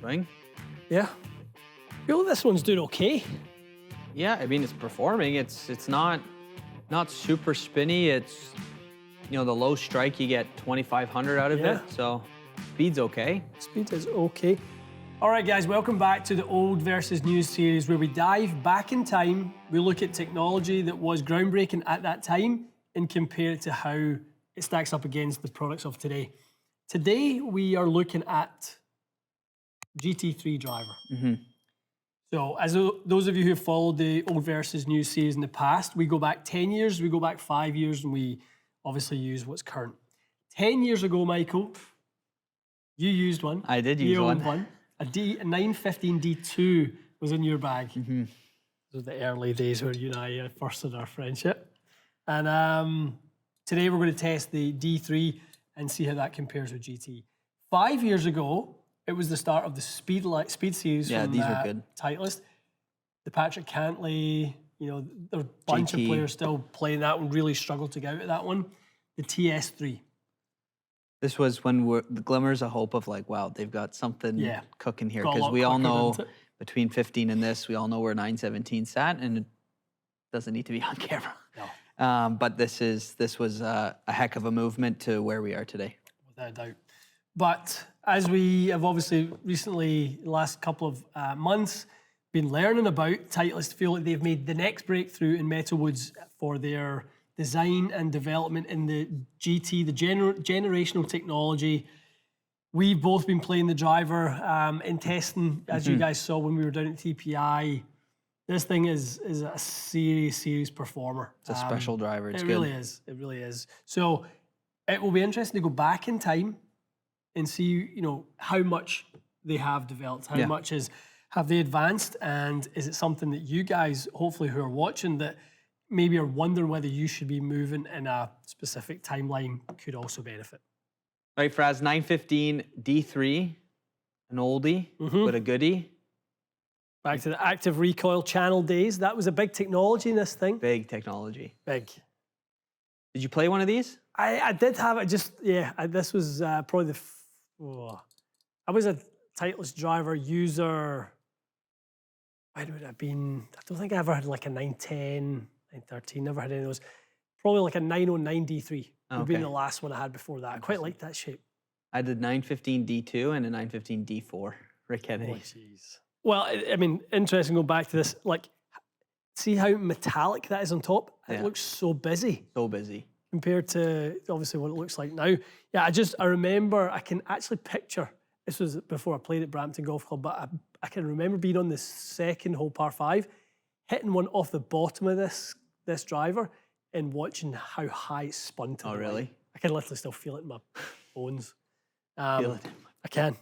Ring? Yeah. I feel this one's doing okay. Yeah, I mean, it's performing. It's not super spinny. It's, you know, the low strike, you get 2,500 out of it. So speed's okay. Speed is okay. All right, guys, welcome back to the old versus new series where we dive back in time. We look at technology that was groundbreaking at that time and compare it to how it stacks up against the products of today. Today, we are looking at GT3 driver. So as those of you who have followed the old versus new series in the past, we go back 10 years, we go back 5 years, and we obviously use what's current. 10 years ago, Michael, you used one. I did use one. You owned one. A 915 D2 was in your bag. Those were the early days where you and I first had our friendship. And today we're going to test the D3 and see how that compares with GT. 5 years ago, it was the start of the Speed series from these were good. Titleist. The Patrick Cantley, you know, there's a bunch of players still playing that one, really struggled to get out of that one. The TS3. This was when the glimmers of hope of like, wow, they've got something cooking here. Because we all know between 15 and this, we all know where 917 sat, and it doesn't need to be on camera. No. But this was a heck of a movement to where we are today. Without a doubt. But as we have obviously recently, the last couple of months, been learning about, Titleist feel like they've made the next breakthrough in metal woods for their design and development in the GT, the generational technology. We've both been playing the driver in testing, as you guys saw when we were down at TPI. This thing is a serious performer. It's a special driver. It's good. It really is. It really is. So it will be interesting to go back in time and see, you know, how much they have developed, how much have they advanced, and is it something that you guys, hopefully who are watching, that maybe are wondering whether you should be moving in a specific timeline could also benefit. All right, Fraz, 915 D3, an oldie, but a goodie. Back to the active recoil channel days. That was a big technology in this thing. Big technology. Big. Did you play one of these? I did have it, this was probably I was a Titleist driver user. When would it have been? I don't think I ever had like a 910, 913, never had any of those. Probably like a 909 D3 would be the last one I had before that. I quite liked that shape. I did 915 D2 and a 915 D4. Rick Kennedy. Oh, jeez. Well, I mean, interesting going back to this, like, see how metallic that is on top? It looks so busy. So busy. Compared to, obviously, what it looks like now. Yeah, I remember, I can actually picture, this was before I played at Brampton Golf Club, but I can remember being on the second hole par 5, hitting one off the bottom of this driver and watching how high it spun to the really? Line. I can literally still feel it in my bones. Feel it. I can.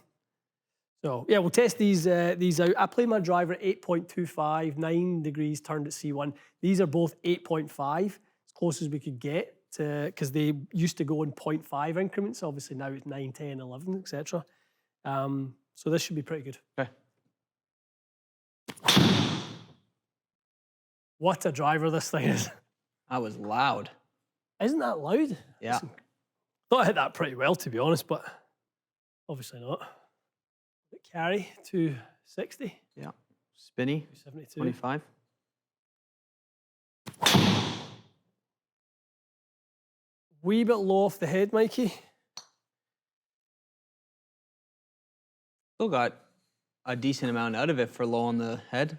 So yeah, we'll test these out. I played my driver at 8.25, 9 degrees turned at C1. These are both 8.5, as close as we could get to, because they used to go in 0.5 increments. Obviously now it's 9, 10, 11, etc. So this should be pretty good. Okay. What a driver this thing is. That was loud. Isn't that loud? Yeah. Thought I hit that pretty well, to be honest, but obviously not. Carry 260. Yeah. Spinny. 272. 25. Wee bit low off the head, Mikey. Still got a decent amount out of it for low on the head.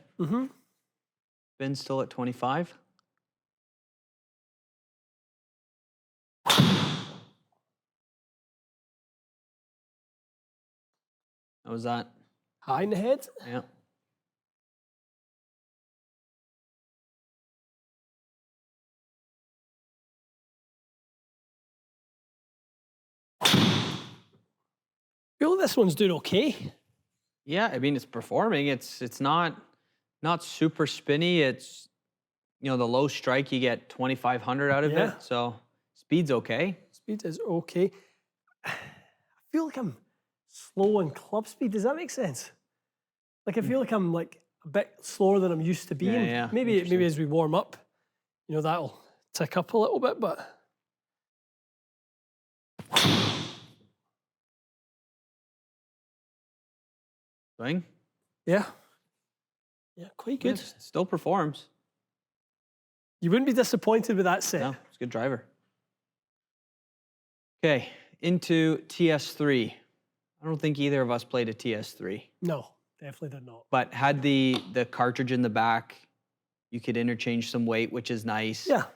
Spin's still at 25. How was that? High in the head? Yeah. I feel this one's doing okay. Yeah, I mean, it's performing. It's not super spinny. It's, you know, the low strike, you get 2,500 out of it. So speed's okay. Speed is okay. I feel like I'm slow in club speed. Does that make sense? Like, I feel like I'm like a bit slower than I'm used to being. Yeah. Maybe as we warm up, you know, that'll tick up a little bit, but Swing. Yeah. Yeah, quite good. Yeah, still performs. You wouldn't be disappointed with that set. No, it's a good driver. Okay, into TS3. I don't think either of us played a TS3. No, definitely did not. But had the cartridge in the back. You could interchange some weight, which is nice. Yeah.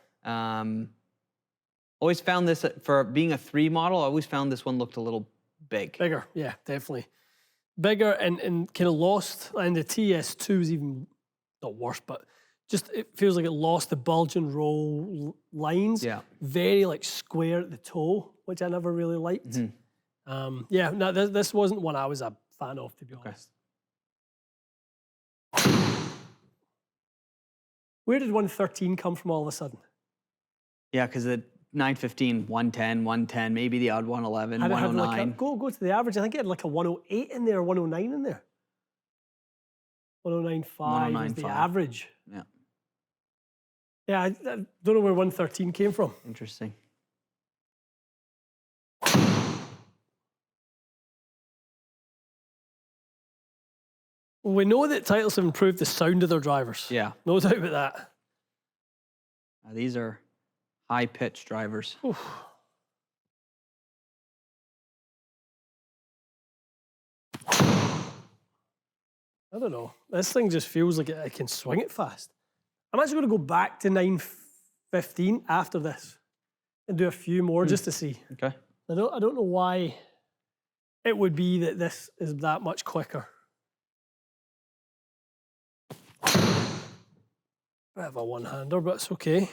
Always found this, for being a 3 model, I always found this one looked a little big. Bigger, yeah, definitely. Bigger and kind of lost, and the TS2 is even, not worse, but just it feels like it lost the bulge and roll lines. Yeah. Very like square at the toe, which I never really liked. Yeah, no, this wasn't one I was a fan of, to be honest. Where did 113 come from all of a sudden? Yeah, because the 915, 110, 110, maybe the odd 111, 109. Go to the average. I think it had like a 108 in there, 109 in there. 109.5 is the average. Yeah. Yeah, I don't know where 113 came from. Interesting. We know that Titleist have improved the sound of their drivers. Yeah. No doubt about that. These are high-pitched drivers. Oof. I don't know. This thing just feels like it can swing it fast. I'm actually going to go back to 915 after this and do a few more just to see. Okay. I don't know why it would be that this is that much quicker. I have a one-hander, but it's okay.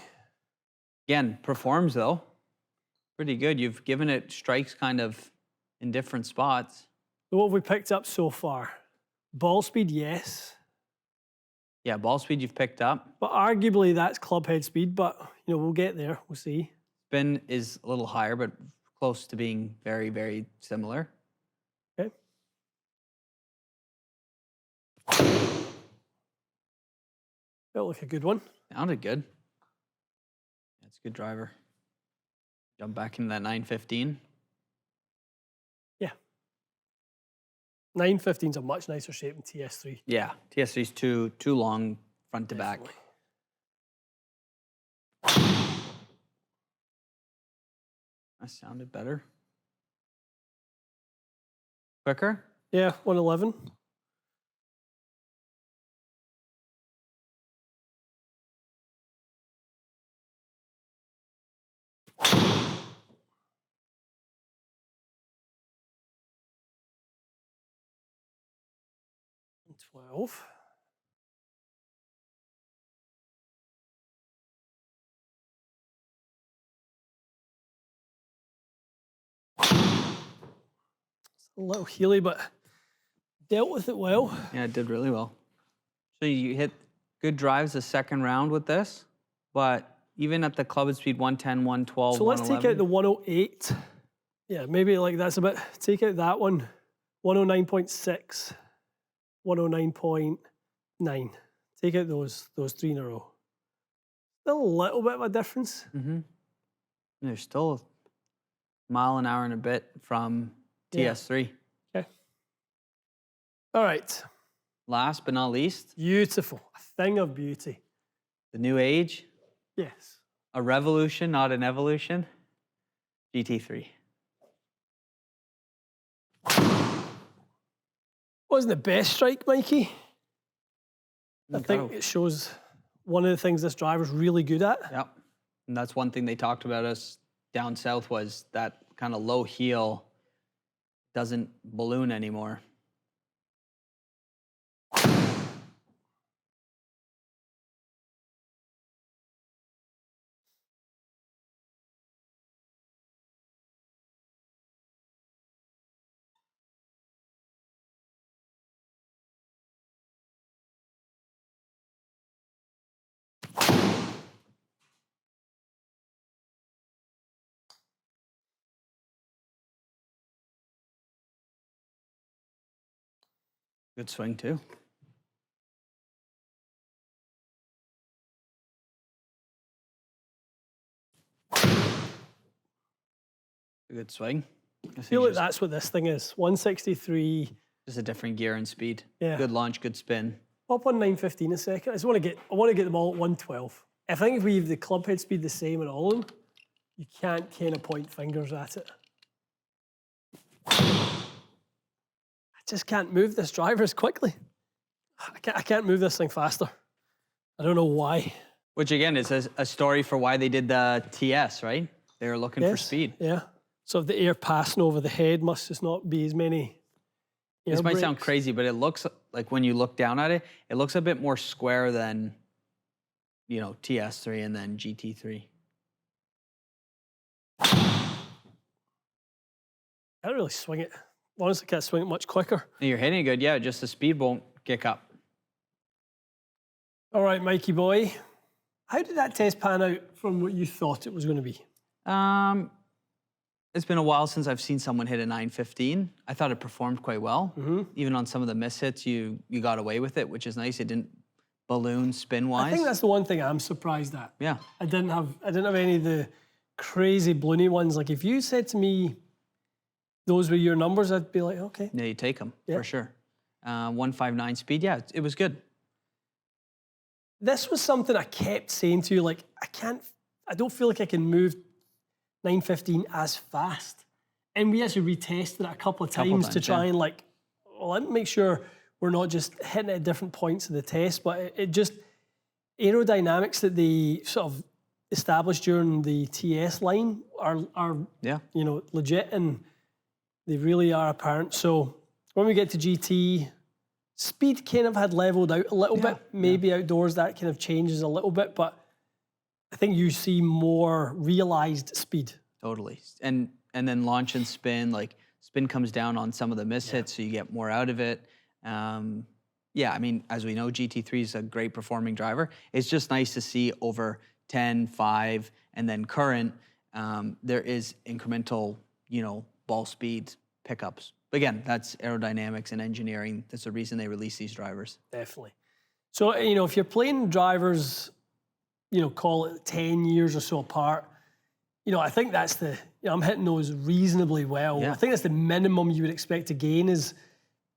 Again, performs though. Pretty good. You've given it strikes kind of in different spots. So what have we picked up so far? Ball speed, yes. Yeah, ball speed you've picked up. But arguably that's club head speed, but you know, we'll get there. We'll see. Spin is a little higher, but close to being very, very similar. Okay. Felt like a good one. Sounded good. That's a good driver. Jump back into that 915. Yeah. 915 is a much nicer shape than TS3. Yeah, TS3 is too long front to back. That sounded better. Quicker? Yeah, 111. And 12. A little heely, but dealt with it well. Yeah, it did really well. So you hit good drives the second round with this, but even at the club at speed 110, 112, so let's take out the 108. Yeah, maybe like that's a bit, take out that one. 109.6, 109.9. Take out those three in a row. Still a little bit of a difference. There's still a mile an hour and a bit from TS3. Okay. All right. Last but not least. Beautiful. A thing of beauty. The new age. Yes. A revolution, not an evolution. GT3. Wasn't the best strike, Mikey. I think it shows one of the things this driver's really good at. Yep. And that's one thing they talked about us down south was that kind of low heel doesn't balloon anymore. Good swing too. A good swing. I feel like that's what this thing is. 163 Just a different gear and speed. Yeah. Good launch, good spin. Up on 915 a second. I want to get them all at 112. I think if we have the club head speed the same in all of them, you can't kind of point fingers at it. I just can't move this driver as quickly. I can't move this thing faster. I don't know why. Which again is a story for why they did the TS, right? They were looking for speed. Yeah. So the air passing over the head must just not be as many. This might sound crazy, but it looks like when you look down at it, it looks a bit more square than, you know, TS3 and then GT3. I don't really swing it. Honestly, can't swing it much quicker. And you're hitting it good, yeah, just the speed won't kick up. All right, Mikey boy. How did that test pan out from what you thought it was going to be? It's been a while since I've seen someone hit a 915. I thought it performed quite well. Even on some of the mishits, you got away with it, which is nice. It didn't balloon spin-wise. I think that's the one thing I'm surprised at. Yeah. I didn't have any of the crazy balloony ones. Like if you said to me those were your numbers, I'd be like, okay. Yeah, you take them for sure. 159 speed, yeah, it was good. This was something I kept saying to you, like, I don't feel like I can move 915 as fast. And we actually retested it a couple of times to try and like, well, let me make sure we're not just hitting it at different points of the test, but it just, aerodynamics that they sort of established during the TS line are you know, legit, and they really are apparent. So when we get to GT, speed kind of had leveled out a little bit. Maybe outdoors that kind of changes a little bit, but I think you see more realized speed. Totally. And then launch and spin, like spin comes down on some of the mishits, so you get more out of it. Yeah, I mean, as we know, GT3 is a great performing driver. It's just nice to see over 10, 5, and then current, there is incremental, you know, ball speed pickups. But again, that's aerodynamics and engineering. That's the reason they release these drivers. Definitely. So, you know, if you're playing drivers, you know, call it 10 years or so apart, you know, I think that's the, you know, I'm hitting those reasonably well. Yeah. I think that's the minimum you would expect to gain is,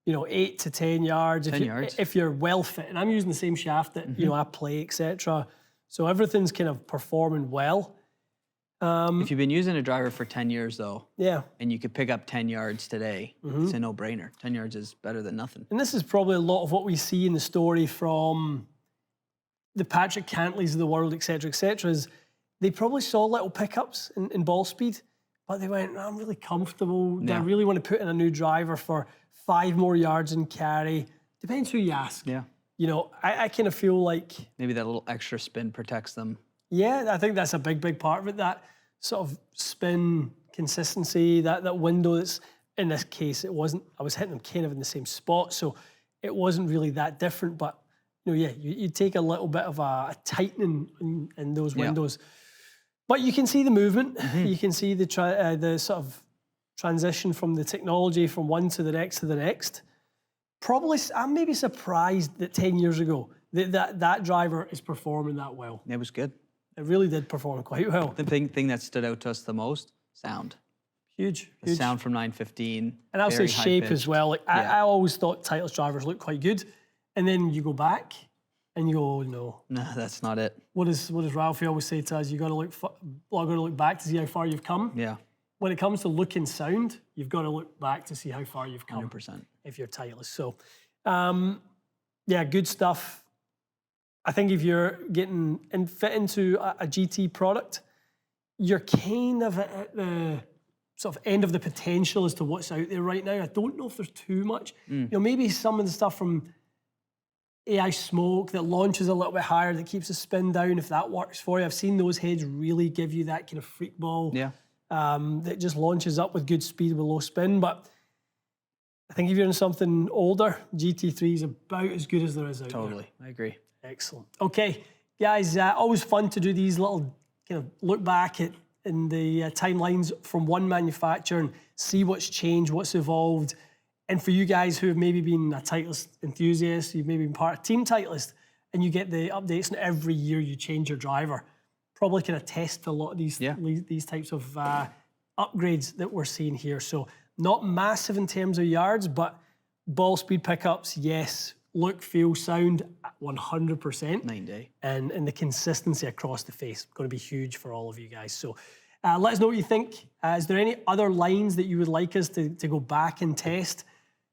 you know, 8 to 10 yards. 10 yards. If you're well fit. And I'm using the same shaft that, you know, I play, etc. So everything's kind of performing well. If you've been using a driver for 10 years, though, and you could pick up 10 yards today, it's a no-brainer. 10 yards is better than nothing. And this is probably a lot of what we see in the story from the Patrick Cantleys of the world, etc., is they probably saw little pickups in ball speed, but they went, I'm really comfortable. I really want to put in a new driver for 5 more yards in carry. Depends who you ask. Yeah. You know, I kind of feel like... maybe that little extra spin protects them. Yeah, I think that's a big part of it, that sort of spin consistency, that window that's, in this case, it wasn't, I was hitting them kind of in the same spot, so it wasn't really that different, but, you know, yeah, you take a little bit of a tightening in those windows. But you can see the movement, you can see the sort of transition from the technology from one to the next. Probably, I'm maybe surprised that 10 years ago, that driver is performing that well. It was good. It really did perform quite well. The thing that stood out to us the most, sound. Huge. The sound from 915. And I'll say shape as well. Like I always thought Titleist drivers looked quite good. And then you go back and you go, no. No, that's not it. What does Ralphie always say to us? You got to look back to see how far you've come. Yeah. When it comes to look and sound, you've got to look back to see how far you've come. 100%. If you're Titleist. So, yeah, good stuff. I think if you're getting fit into a GT product, you're kind of at the sort of end of the potential as to what's out there right now. I don't know if there's too much. You know, maybe some of the stuff from AI Smoke that launches a little bit higher, that keeps the spin down, if that works for you. I've seen those heads really give you that kind of freak ball. Yeah. That just launches up with good speed with low spin. But I think if you're in something older, GT3 is about as good as there is out there. Totally, I agree. Excellent. Okay, guys, always fun to do these little kind of look back in the timelines from one manufacturer and see what's changed, what's evolved. And for you guys who have maybe been a Titleist enthusiast, you've maybe been part of Team Titleist, and you get the updates, and every year you change your driver, probably can attest to a lot of these types of upgrades that we're seeing here. So not massive in terms of yards, but Ball speed pickups, yes. Look, feel, sound, 100%. 9-day. And the consistency across the face, going to be huge for all of you guys. So let us know what you think. Is there any other lines that you would like us to go back and test?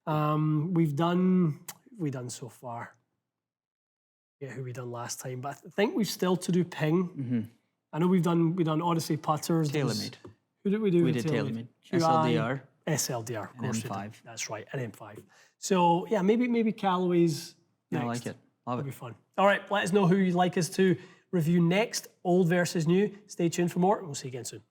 We've done so far. Yeah, who we done last time, but I think we've still to do ping. I know we've done Odyssey putters. TaylorMade. Who did we do? We did TaylorMade. SLDR. SLDR, of course. And M5. That's right, and M5. So yeah, maybe Callaway's next. I like it. Love It'll it. be fun. All right, let us know who you'd like us to review next. Old versus new. Stay tuned for more, and we'll see you again soon.